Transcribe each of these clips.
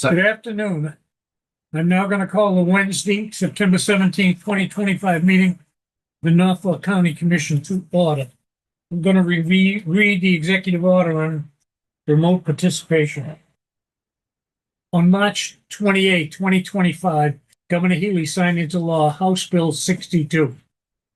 Good afternoon. I'm now going to call the Wednesday, September 17th, 2025 meeting of the Norfolk County Commission to order. I'm going to read the executive order on remote participation. On March 28, 2025, Governor Healy signed into law House Bill 62,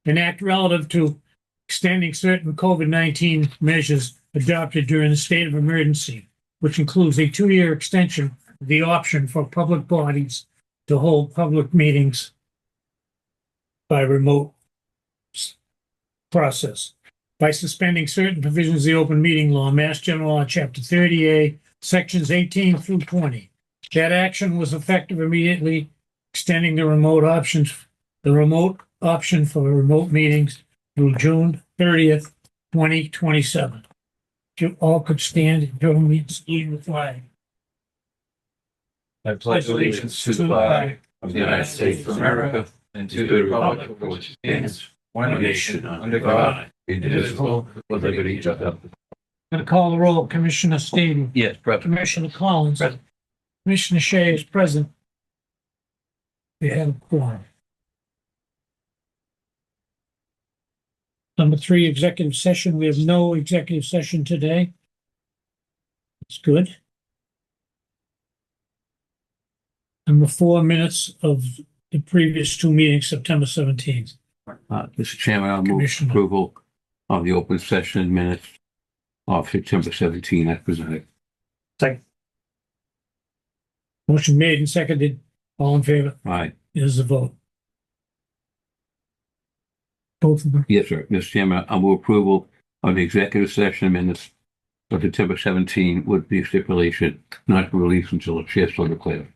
an act relative to extending certain COVID-19 measures adopted during the state of emergency, which includes a 2-year extension of the option for public bodies to hold public meetings by remote process by suspending certain provisions of the open meeting law, Mass General Law, Chapter 30A, Sections 18 through 20. That action was effective immediately, extending the remote option for remote meetings through June 30th, 2027. You all could stand and join me in saluting the flag. I pledge allegiance to the flag of the United States of America and to the republic for which it stands, one nation under God, indivisible, with liberty and justice. I'm going to call the roll. Commissioner Stady. Yes, present. Commissioner Collins. Present. Commissioner Shea is present. We have a quorum. Number 3, executive session. We have no executive session today. It's good. Number 4, minutes of the previous 2 meetings, September 17th. Mr. Chairman, I'll move approval of the open session minutes of September 17 as presented. Second. Motion made and seconded. All in favor? Aye. Is the vote. Both of them? Yes, sir. Mr. Chairman, I'll move approval of the executive session minutes of September 17 with the stipulation not to release until the chair so declares.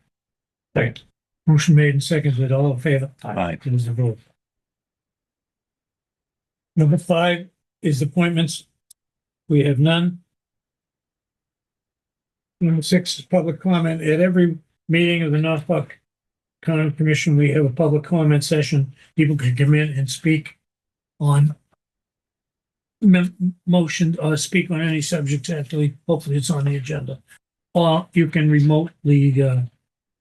Second. Motion made and seconded. All in favor? Aye. It is the vote. Number 5 is appointments. We have none. Number 6 is public comment. At every meeting of the Norfolk County Commission, we have a public comment session. People can come in and speak on motion or speak on any subject. Actually, hopefully it's on the agenda. Or you can remotely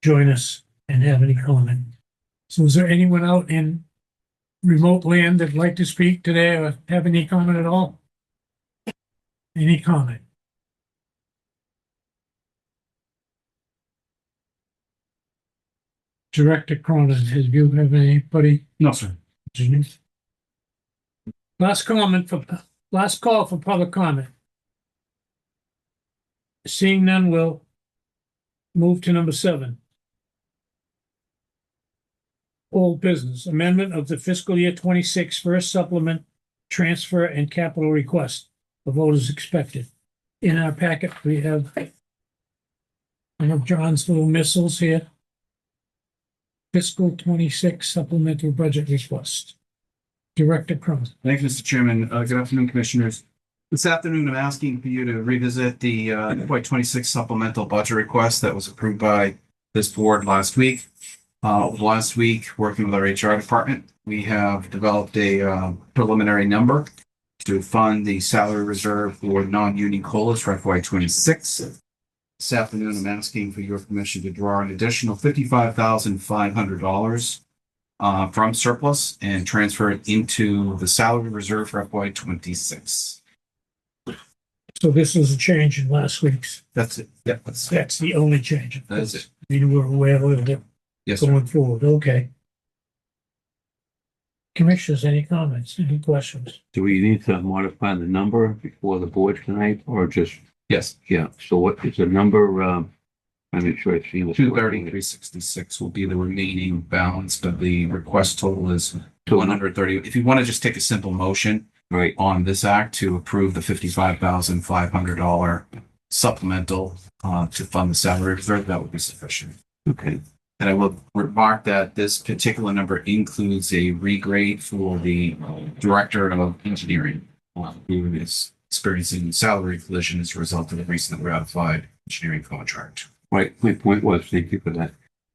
join us and have any comment. So is there anyone out in remote land that'd like to speak today or have any comment at all? Any comment? Director Cronin, have you have anybody? No, sir. Last call for public comment. Seeing none, we'll move to number 7. Old business, amendment of the fiscal year 26 first supplement, transfer and capital request. The vote is expected. In our packet, we have John's little missiles here. Fiscal 26 supplemental budget request. Director Cronin. Thank you, Mr. Chairman. Good afternoon, Commissioners. This afternoon, I'm asking for you to revisit the FY26 supplemental budget request that was approved by this board last week. Last week, working with our HR department, we have developed a preliminary number to fund the salary reserve for non-union COLAs for FY26. This afternoon, I'm asking for your permission to draw an additional $55,500 from surplus and transfer it into the salary reserve for FY26. So this was a change in last week's. That's it. Yeah, That's the only change. that is it. We were aware of it Yes, sir. going forward. Okay. Commissioners, any comments, any questions? Do we need to modify the number before the board tonight or just, Yes, yeah, so what is the number? I'm not sure I see what. 230,366 will be the remaining balance, but the request total is 130. If you want to just take a simple motion Right. on this act to approve the $55,500 supplemental to fund the salary reserve, that would be sufficient. Okay. And I will remark that this particular number includes a regrade for the director of engineering, who is experiencing salary collision as a result of the recently ratified engineering contract. Right. My point was, thank you for that.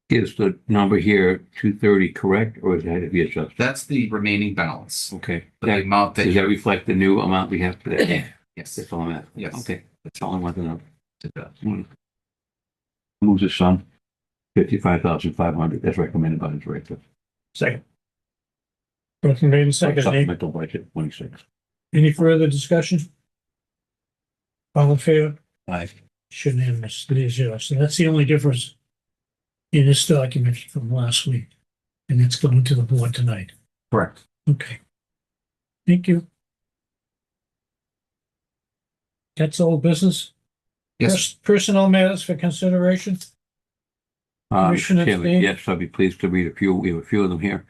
Is the number here 230 correct or is that to be adjusted? That's the remaining balance. Okay. But the amount that Does that reflect the new amount we have today? Yes. That's all I'm asking. Yes. Okay, that's all I want to know. It does. Moves the sum 55,500 as recommended by the director. Second. Motion made and seconded. Supplemental budget 26. Any further discussion? All in favor? Aye. Unanimous, 3-0. So that's the only difference in this document from last week. And it's going to the board tonight. Correct. Okay. Thank you. That's all business. Yes. Personnel matters for consideration. Commissioner Chairman, Steen? yes, I'll be pleased to read a few. We have a few of them here.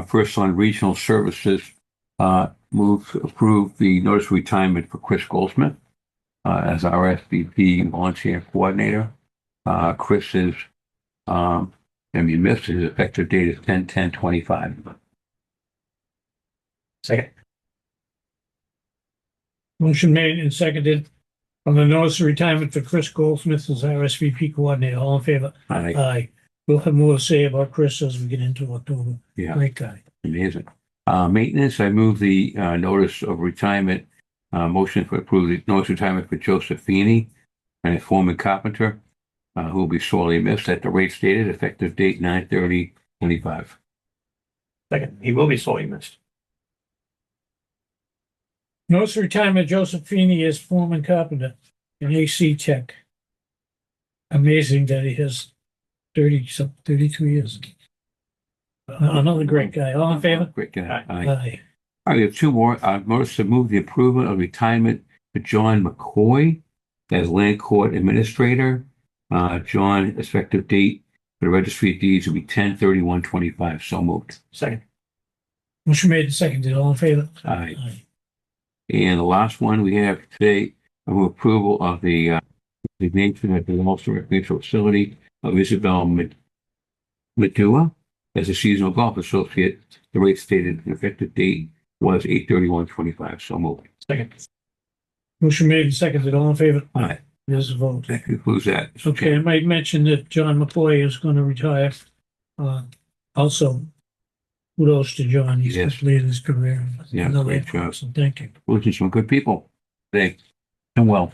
First on regional services, move to approve the notice of retirement for Chris Goldsmith as our SVP volunteer coordinator. Chris is, and we missed his effective date is 10/10/25. Second. Motion made and seconded on the notice of retirement for Chris Goldsmith as our SVP coordinator. All in favor? Aye. Aye. We'll have more to say about Chris as we get into October. Yeah. Great guy. Amazing. Maintenance, I move the notice of retirement, motion for approve the notice of retirement for Joseph Feeney and a foreman carpenter who will be sorely missed at the rate stated, effective date 9/30/25. Second. He will be sorely missed. Notice of retirement, Joseph Feeney as foreman carpenter and AC tech. Amazing that he has 32 years. Another great guy. All in favor? Great guy. Aye. Aye. All right, we have two more. Notice to move the approval of retirement for John McCoy as land court administrator. John, effective date for the registry of deeds will be 10/31/25. So moved. Second. Motion made and seconded. All in favor? Aye. Aye. And the last one we have today, approval of the designation at the Walsall Recreational Facility of Isabel Medua as a seasonal golf associate. The rate stated effective date was 8/31/25. So moved. Second. Motion made and seconded. All in favor? Aye. There's a vote. That concludes that. Mr. Okay, I Chairman. might mention that John McCoy is going to retire. Also, kudos to John. He's Yes. completed his career. Yeah, Another great effort, job. so thank you. Losing some good people today. And well,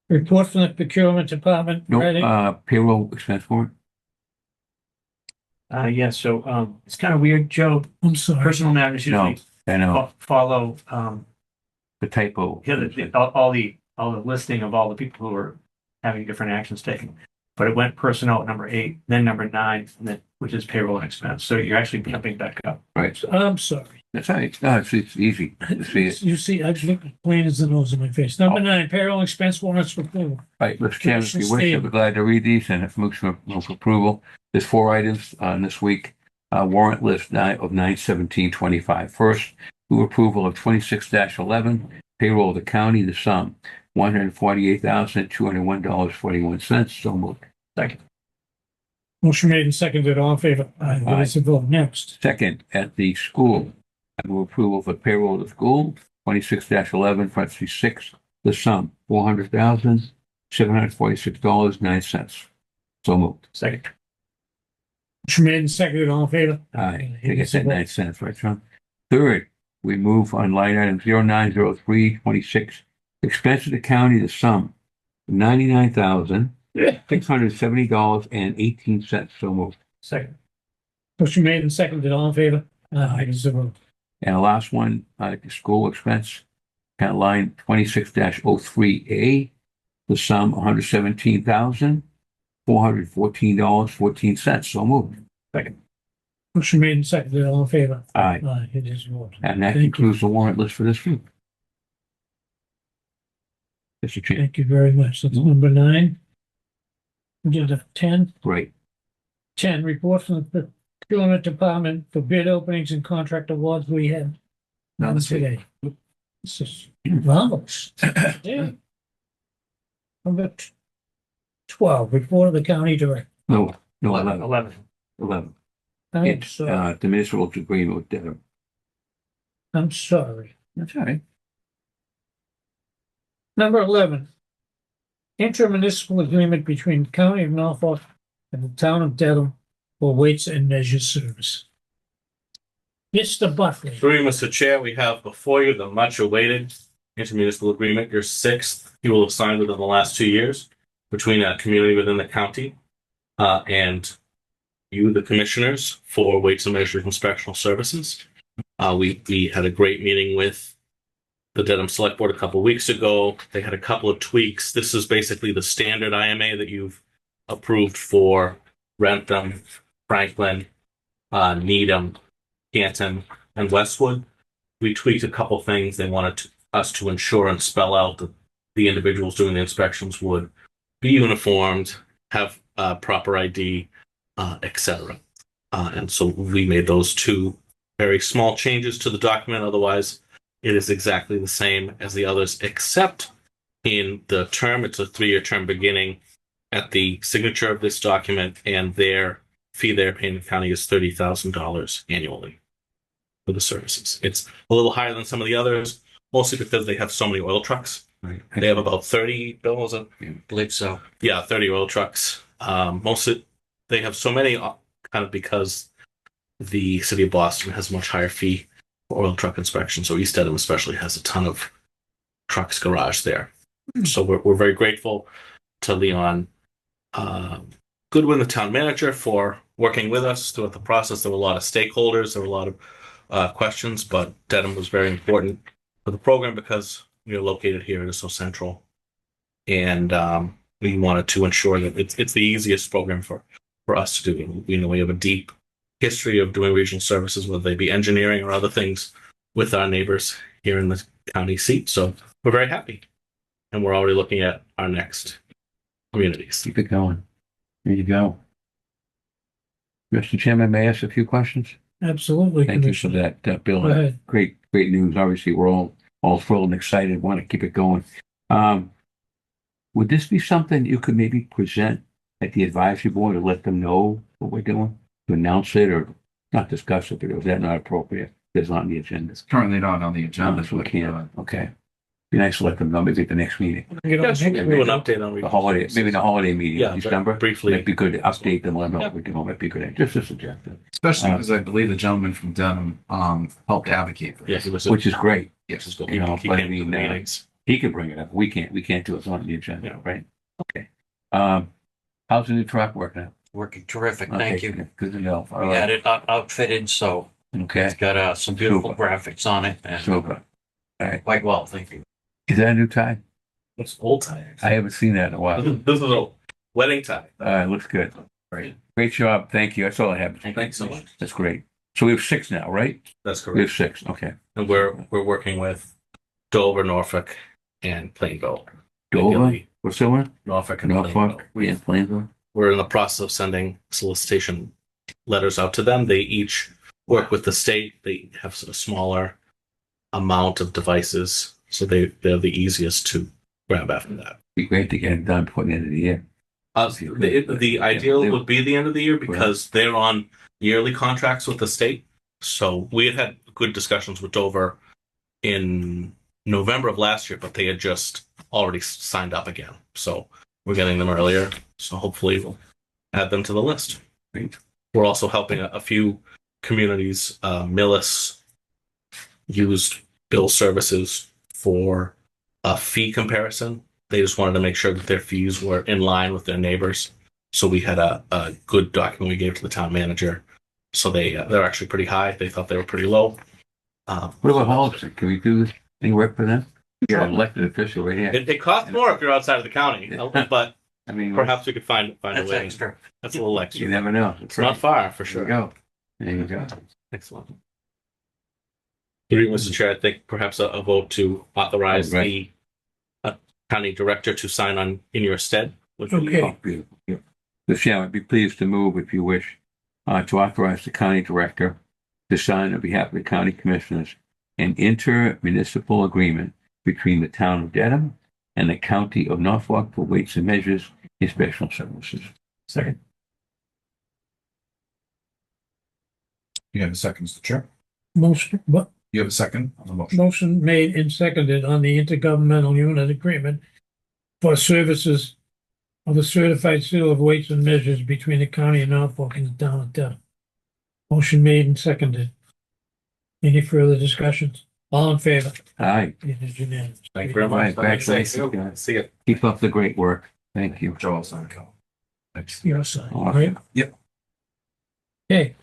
Report from the procurement department. Ready? no, payroll expense warrant. Yes, so it's kind of weird, Joe. I'm sorry. Personal matters No, usually I know, follow the typo. all the listing of all the people who are having different actions taken. But it went personnel at number 8, then number 9, and then which is payroll and expense. So you're actually jumping back up. Right. I'm sorry. That's all right. No, it's easy to see it. You see, I look plain as the nose in my face. Number 9, payroll expense warrants for approval. Right, Mr. Chairman, if you wish, Commissioner I'd be glad to read these and if motion for approval. There's 4 items on this week. Warrant list of 9/17/25. First, move approval of 26-11 payroll of the county, the sum $148,201.41. So moved. Second. Motion made and seconded. All in favor? Aye. Aye. There's a vote. Next. Second, at the school, I move approval for payroll of the school, 26-11, parentheses 6, the sum, $400,746.09. So moved. Second. Motion made and seconded. All in favor? Aye. I There's guess a that vote. 9 cents, right, John? Third, we move on line item 090326, expense of the county, the sum, $99,670.18. So moved. Second. Motion made and seconded. All in favor? Aye. There's a vote. And the last one, the school expense, account line 26-03A, the sum $117,414.14. So moved. Second. Motion made and seconded. All in favor? Aye. Aye. It is a vote. And that Thank you. concludes the warrant list for this week. Mr. Chair. Thank you very much. That's number 9. Agenda 10. Great. 10, report from the procurement department for bid openings and contract awards. We had none today. This is marvelous. Yeah. Number 12, report of the county director. No, 11. 11. 11. I'm It's sorry. the municipal agreement with Dedham. I'm sorry. That's all right. Number 11, intermunicipal agreement between the County of Norfolk and the Town of Dedham for weights and measures service. Mr. Buckley. Through you, Mr. Chair, we have before you the much-awaited intermunicipal agreement, your sixth you will have signed within the last 2 years between a community within the county and you, the commissioners, for weights and measures inspectional services. We had a great meeting with the Dedham Select Board a couple of weeks ago. They had a couple of tweaks. This is basically the standard IMA that you've approved for Rentham, Franklin, Needham, Canton, and Westwood. We tweaked a couple things. They wanted us to ensure and spell out that the individuals doing the inspections would be uniformed, have proper ID, etc. And so we made those two very small changes to the document. Otherwise, it is exactly the same as the others, except in the term. It's a 3-year term beginning at the signature of this document, and their fee they're paying the county is $30,000 annually for the services. It's a little higher than some of the others, mostly because they have so many oil trucks. Right. They have about 30 bills. I Believe so. Yeah, 30 oil trucks. They have so many kind of because the city of Boston has a much higher fee for oil truck inspection. So East Dedham especially has a ton of trucks garaged there. So we're very grateful to Leon Goodwin, the town manager, for working with us throughout the process. There were a lot of stakeholders. There were a lot of questions, but Dedham was very important for the program because we are located here. It is so central. And we wanted to ensure that it's the easiest program for us to do. We have a deep history of doing regional services, whether they be engineering or other things, with our neighbors here in the county seat. So we're very happy. And we're already looking at our next communities. Keep it going. There you go. Mr. Chairman, may I ask a few questions? Absolutely, Thank you for Commissioner. that, Bill. Go ahead. Great news. Obviously, we're all thrilled and excited, want to keep it going. Would this be something you could maybe present at the advisory board to let them know what we're doing? To announce it or not discuss it, but is that not appropriate? It's not on the agenda. It's currently not on the agenda. So we can't. Okay. Be nice to let them know maybe at the next meeting. Get on Yes, next we'll do week. an update on The holiday, maybe the holiday meeting Yeah, in December. briefly. Might be good to update them, let them know what we're doing. Might be good. Just a suggestion, Especially because I believe the gentleman from Dedham helped advocate for Yeah, this. he was. which is great. Yes. You know, he but I came to mean, the meetings. He can bring it up. We can't. We can't do it. It's not on the agenda, Yeah. right? Okay. How's the new truck working out? Working terrific. Okay, Thank you. Good to know. All We had right. it outfitted, so Okay. it's got some beautiful Super. graphics on it and Super. All right. quite well, thank you. Is that a new tie? It's old tie. I haven't seen that in a while. This is a wedding tie. Looks good. Great job. Thank you. That's all I have. Thanks so much. That's great. So we have 6 now, right? That's We have correct. 6. Okay. And we're working with Dover, Norfolk, and Plainville. Dover, Ideally, what's the one? Norfolk and Norfolk, Plainville. and Plainville. We're in the process of sending solicitation letters out to them. They each work with the state. They have a smaller amount of devices, so they're the easiest to grab after that. Be great to get it done before the end of the year. The ideal would be the end of the year because they're on yearly contracts with the state. So we had good discussions with Dover in November of last year, but they had just already signed up again. So we're getting them earlier. So hopefully we'll add them to the list. Great. We're also helping a few communities. Millis used Bill services for a fee comparison. They just wanted to make sure that their fees were in line with their neighbors. So we had a good document we gave to the town manager. So they're actually pretty high. They thought they were pretty low. What about Hollister? Can we do any work for them? You're an elected official right here. It costs more if you're outside of the county, but I mean, perhaps we could find a That's way. extra. That's a little you extra. never know. It's not far for There you sure. go. There you go. Excellent. Mr. Chair, I think perhaps a vote to authorize Oh, right. the county director to sign on in your stead. Which would be- Okay. Oh, beautiful. Yeah. The chair would be pleased to move, if you wish, to authorize the county director to sign on behalf of the county commissioners an intermunicipal agreement between the town of Dedham and the county of Norfolk for weights and measures inspection services. Second. You have a second, Mr. Chair? You have a second on the motion? Motion made and seconded on the intergovernmental unit agreement for services of the certified seal of weights and measures between the county of Norfolk and the town of Dedham. Motion made and seconded. Any further discussions? All in favor? Aye. It is unanimous. Thank you very All much. right, congratulations, guys. See you. Keep up the great work. Thank you. Joel's on It's your side, Awesome. right? Yep. Okay.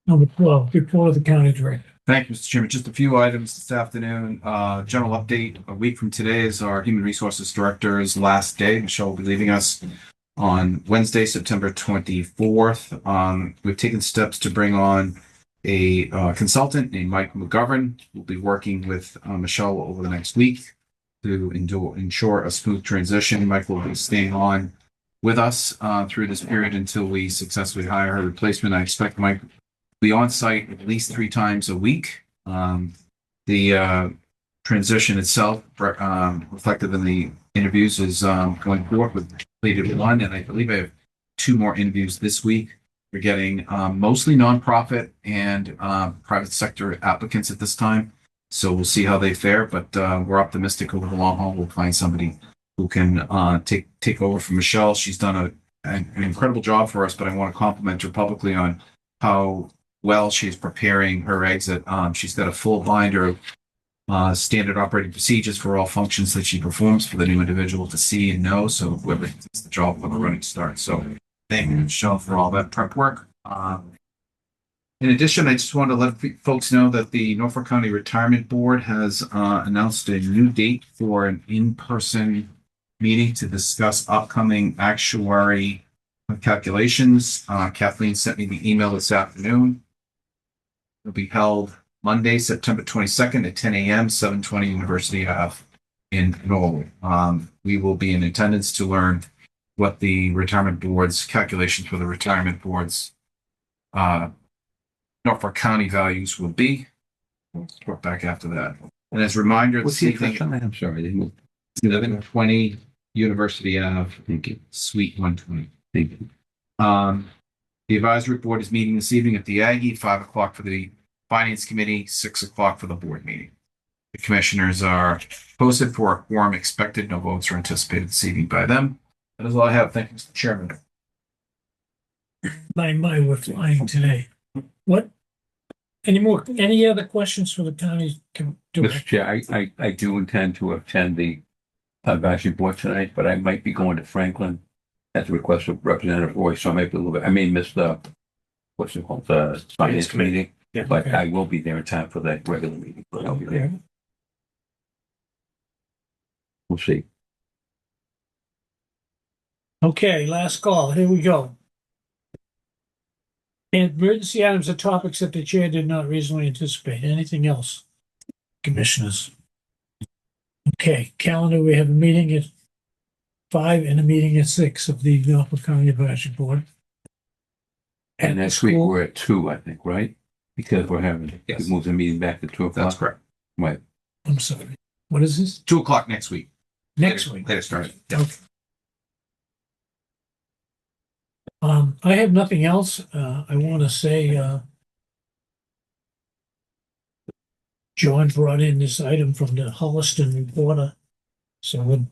Number 12, report of the county director. Thank you, Mr. Chairman. Just a few items this afternoon. General update. A week from today is our Human Resources Director's last day. Michelle will be leaving us on Wednesday, September 24th. We've taken steps to bring on a consultant named Mike McGovern. We'll be working with Michelle over the next week to ensure a smooth transition. Mike will be staying on with us through this period until we successfully hire her replacement. I expect Mike be on site at least 3 times a week. The transition itself, reflected in the interviews, is going forward with completed 1, and I believe I have 2 more interviews this week. We're getting mostly nonprofit and private sector applicants at this time, so we'll see how they fare. But we're optimistic over the long haul we'll find somebody who can take over from Michelle. She's done an incredible job for us, but I want to compliment her publicly on how well she's preparing her exit. She's got a full binder of standard operating procedures for all functions that she performs for the new individual to see and know. So whoever takes the job from a running start. So thank you, Michelle, for all that prep work. In addition, I just want to let folks know that the Norfolk County Retirement Board has announced a new date for an in-person meeting to discuss upcoming actuary calculations. Kathleen sent me the email this afternoon. It'll be held Monday, September 22nd at 10 a.m., 720 University Ave in Norfolk. We will be in attendance to learn what the retirement board's calculations for the retirement board's Norfolk County values will be. We'll report back after that. And as a reminder, What's this the evening, address on that? I'm sorry, I didn't. 1120 University Ave, Thank you. Suite 120. Thank you. The advisory board is meeting this evening at the Aggie, 5 o'clock for the finance committee, 6 o'clock for the board meeting. The commissioners are posted for a quorum expected. No votes are anticipated this evening by them. That is all I have. Thank you, Mr. Chairman. My, we're flying today. What? Any other questions for the county Mr. director? Chair, I do intend to attend the advisory board tonight, but I might be going to Franklin at the request of Representative Roy, so I might be a little bit, I may miss the, what's it called, the finance committee, Yeah. but Okay. I will be there in time for that regular meeting, but I'll be there. We'll see. Okay, last call. Here we go. Emergency items are topics that the chair did not reasonably anticipate. Anything else, commissioners? Okay, calendar, we have a meeting at 5 and a meeting at 6 of the Norfolk County Advisory Board. At And the next week school. we're at 2, I think, right? Because we're having, Yes. we moved the meeting back to 2 o'clock. That's correct. Right. I'm sorry. What is this? 2 o'clock next week. Next week. Later start. Okay. I have nothing else. I want to say, John brought in this item from the Holliston Reporter. So with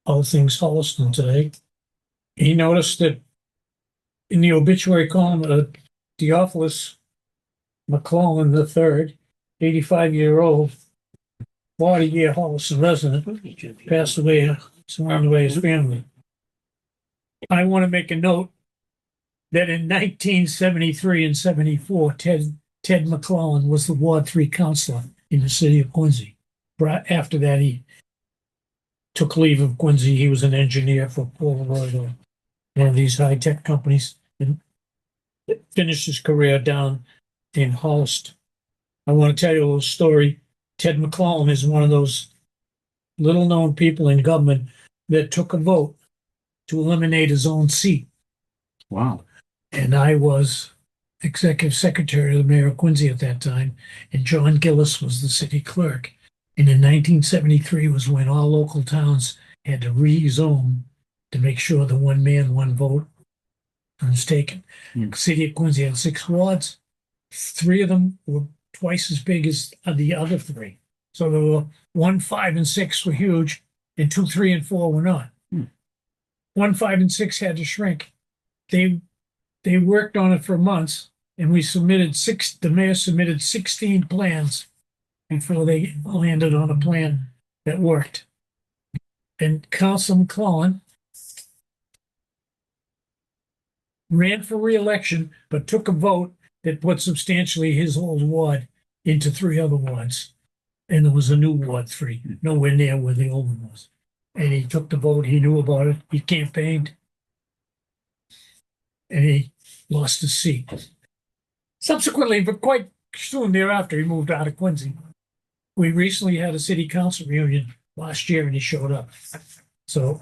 all things Holliston today, he noticed that in the obituary column, Theophilus McClellan III, 85-year-old, 40-year Holliston resident, passed away, surrounded by his family. I want to make a note that in 1973 and 74, Ted McClellan was the Ward 3 councilor in the city of Quincy. After that, he took leave of Quincy. He was an engineer for Polaroid or one of these high-tech companies and finished his career down in Holliston. I want to tell you a little story. Ted McClellan is one of those little-known people in government that took a vote to eliminate his own seat. Wow. And I was executive secretary of the mayor of Quincy at that time, and John Gillis was the city clerk. And in 1973 was when all local towns had to rezone to make sure the one man, one vote was taken. Hmm. The city of Quincy had 6 wards. 3 of them were twice as big as the other 3. So there were 1, 5, and 6 were huge, and 2, 3, and 4 were not. 1, 5, and 6 had to shrink. They worked on it for months, And the mayor submitted 16 plans before they landed on a plan that worked. And Councilman Cullen ran for re-election, but took a vote that put substantially his old ward into 3 other wards. And there was a new Ward 3, nowhere near where the old one was. And he took the vote, he knew about it, he campaigned, and he lost his seat. Subsequently, but quite soon thereafter, he moved out of Quincy. We recently had a city council reunion last year and he showed up. So,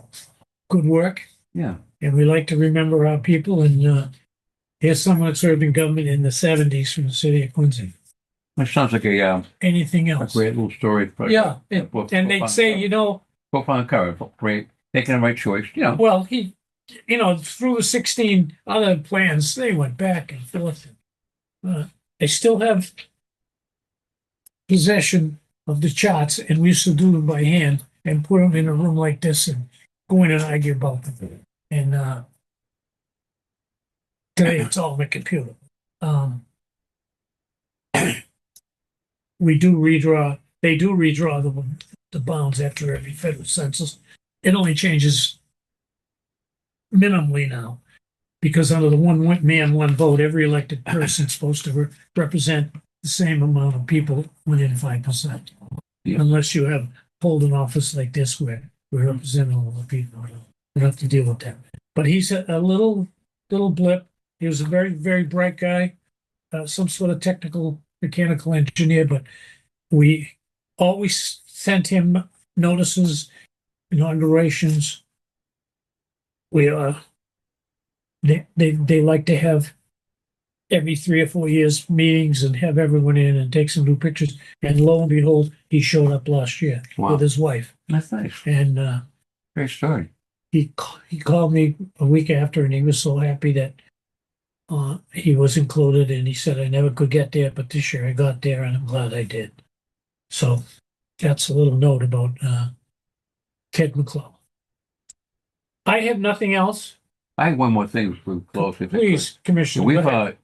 good work. Yeah. And we like to remember our people. And here's someone that served in government in the 70s from the city of Quincy. That sounds like Anything a else? great little story. Yeah. And they'd say, profound courage, great, making the right choice. well, through the 16 other plans, they went back and forth. They still have possession of the charts, and we used to do them by hand and put them in a room like this and go in and argue about them. And today it's all on the computer. They do redraw the bounds after every federal census. It only changes minimally now, because under the one man, one vote, every elected person is supposed to represent the same amount of people within 5%. Yeah. Unless you have hold an office like this where we represent all the people. We don't have to deal with that. But he's a little blip. He was a very, very bright guy, some sort of technical mechanical engineer, but we always sent him notices, inaugurations. We they like to have every 3 or 4 years meetings and have everyone in and take some new pictures. And lo and behold, he showed up last year with his wife. That's nice. And Great story. he called me a week after, and he was so happy that he was included. And he said, I never could get there, but this year I got there, and I'm glad I did. So that's a little note about Ted McClellan. I have nothing else. I have one more thing before we close. Please, Commissioner. We've, go ahead.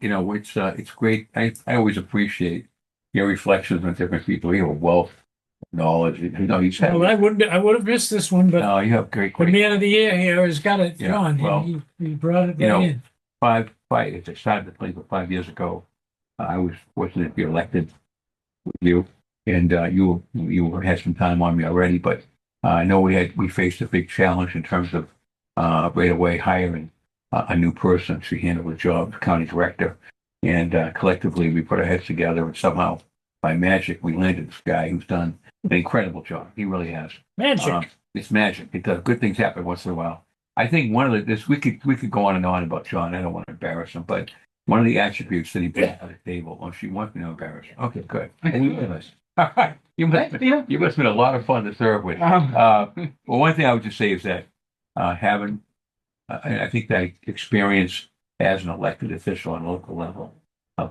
it's great. I always appreciate your reflections on different people. You have a wealth of knowledge. He's had. Well, I would have missed this one, but No, you have great. the man of the year here has got it Yeah, on. well, He brought it right in. Five. As I started to play for 5 years ago, I was fortunate to be elected with you, and you had some time on me already. But I know we faced a big challenge in terms of right away hiring a new person to handle the job, county director, and collectively we put our heads together, and somehow by magic we landed this guy who's done an incredible job. He really has. Magic. It's magic. It does. Good things happen once in a while. I think one of we could go on and on about John. I don't want to embarrass him, but one of the attributes that he brought to the table. Oh, she wants me to embarrass him. Okay, good. All right. You must have been a lot of fun to serve with. Well, one thing I would just say is that having, I think that experience as an elected official on a local level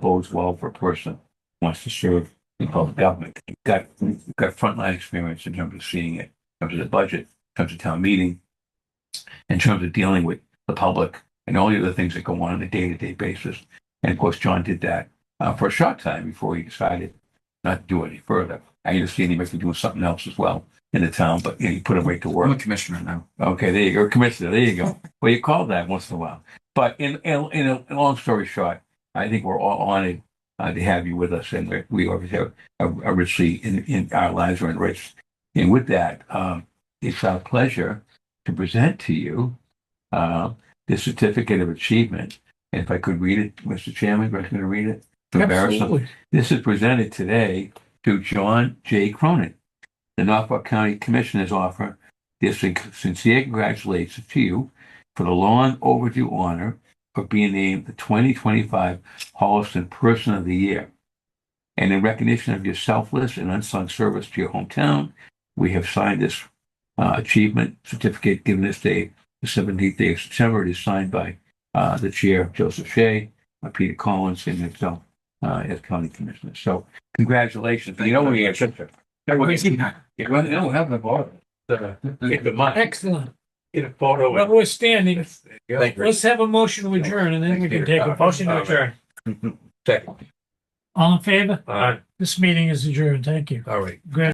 bodes well for a person who wants to serve in public government. You've got frontline experience in terms of seeing it, in terms of the budget, in terms of town meeting, in terms of dealing with the public and all the other things that go on a day-to-day basis. And of course, John did that for a short time before he decided not to do it any further. I understand he might be doing something else as well in the town, but he put him right to work. I'm a commissioner now. Okay, there you go, commissioner. There you go. Well, you call that once in a while. But in a long story short, I think we're all honored to have you with us, and we always have a richly in our lives are enriched. And with that, it's our pleasure to present to you this certificate of achievement. And if I could read it, Mr. Chairman, I'm going to read it. To embarrass him. Absolutely. This is presented today to John J. Cronin. The Norfolk County Commissioners offer this sincere congratulations to you for the long overdue honor of being named the 2025 Holliston Person of the Year. And in recognition of your selfless and unsung service to your hometown, we have signed this achievement certificate given this day, the 17th day of September. It is signed by the chair, Joseph Shea, Peter Collins, and myself as county commissioner. So congratulations. You know we have we'll have the photo. Excellent. Get a photo. Well, we're standing. Thank you. Let's have a motion to adjourn, and then we can take a motion to adjourn. Second. All in favor? All right. This meeting is adjourned. Thank you. All right. Good.